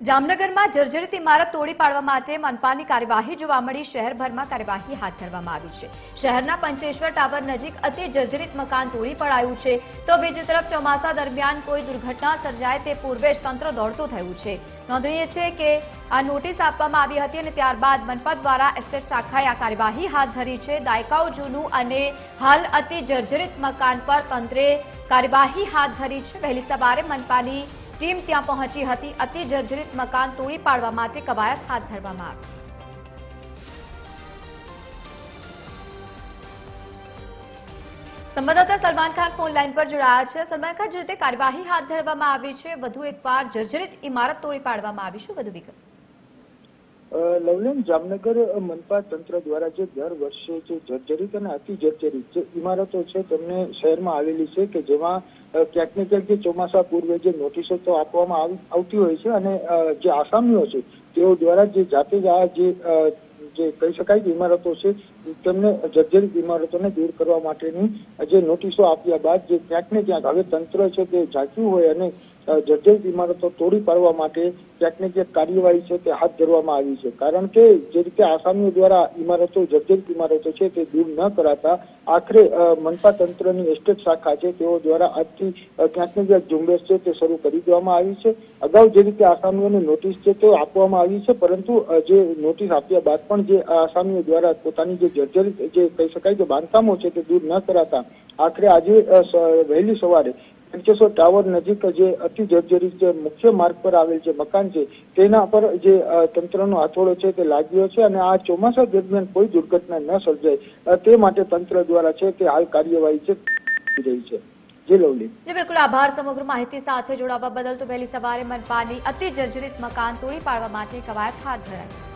જામનગરમાં જર્જરિત ઇમારત તોડી પાડવા માટે મનપાની કાર્યવાહી જોવા મળી। શહેરભરમાં કાર્યવાહી હાથ ધરવામાં આવી છે। શહેરના પંચેશ્વર ટાવર નજીક અતિ જર્જરિત મકાન તોડી પડાયું છે, તો બીજી તરફ ચોમાસા દરમિયાન કોઈ દુર્ઘટના સર્જાય તે પૂર્વે જ તંત્ર દોડતું થયું છે। નોંધનીય છે કે આ નોટિસ આપવામાં આવી હતી અને ત્યારબાદ મનપા દ્વારા એસ્ટેટ શાખાએ આ કાર્યવાહી હાથ ધરી છે। દાયકાઓ જૂનું અને હાલ અતિ જર્જરિત મકાન પર તંત્રે કાર્યવાહી હાથ ધરી છે। વહેલી સવારે મનપાની ટીમ ત્યાં પહોંચી હતી। અતિ જર્જરિત મકાન તોડી પાડવા માટે કવાયત હાથ ધરવામાં આવી। સંવાદદાતા સલમાન ખાન ફોન લાઈન પર જોડાયા છે। સલમાન ખાન, જે રીતે કાર્યવાહી હાથ ધરવામાં આવી છે, વધુ એકવાર જર્જરિત ઇમારત તોડી પાડવામાં આવી, શું વધુ વિગત? લવલેન, જામનગર મનપા તંત્ર દ્વારા જે દર વર્ષે જે જર્જરિત અને અતિ જર્જરિત જે ઇમારતો છે તેમને શહેરમાં આવેલી છે કે જેમાં ક્યાંક ને ક્યાંક જે ચોમાસા પૂર્વે જે નોટિસો તો આપવામાં આવતી હોય છે અને જે આસામીઓ છે તેઓ દ્વારા જે જાતે જ આ જે કહી શકાય કે ઇમારતો છે તેમને જર્જરિત ઇમારતોને દૂર કરવા માટેની જે નોટિસો આપ્યા બાદ જે ક્યાંક ને ક્યાંક હવે તંત્ર છે તે જાગ્યું હોય અને જર્જરિત ઇમારતો તોડી પાડવા માટે ક્યાંક ને ક્યાંક કાર્યવાહી છે તે હાથ ધરવામાં આવી છે। કારણ કે જે રીતે આસામીઓ દ્વારા ઇમારતો જર્જરિત ઇમારતો છે તે દૂર ન કરાતા આખરે મનપા તંત્રની એસ્ટેટ શાખા છે તેઓ દ્વારા આજથી ક્યાંક ને ક્યાંક ઝુંબેશ છે તે શરૂ કરી દેવામાં આવી છે। અગાઉ જે રીતે આસામીઓને નોટિસ છે તે આપવામાં આવી છે, પરંતુ જે નોટિસ આપ્યા બાદ પણ જે આસામીઓ દ્વારા પોતાની જે જર્જરિત જે કહી શકાય કે બાંધકામો છે તે દૂર ન કરાતા આખરે આજે વહેલી સવારે પંચેશ્વર ટાવર નજીક જે અતિ જર્જરિત જે મુખ્ય માર્ગ પર આવેલ જે મકાન છે તેના પર જે તંત્રનો હાથોડો છે તે લાગ્યો છે અને આ ચોમાસા દરમિયાન કોઈ દુર્ઘટના ન સર્જાય તે માટે તંત્ર દ્વારા છે તે હાલ કાર્યવાહી છે રહી છે। જી લવલી, જી બિલકુલ, આભાર સમગ્ર માહિતી સાથે જોડાવા બદલ। તો વહેલી સવારે મનપાની અતિ જર્જરિત મકાન તોડી પાડવા માટે કવાયત હાથ ધરાઈ।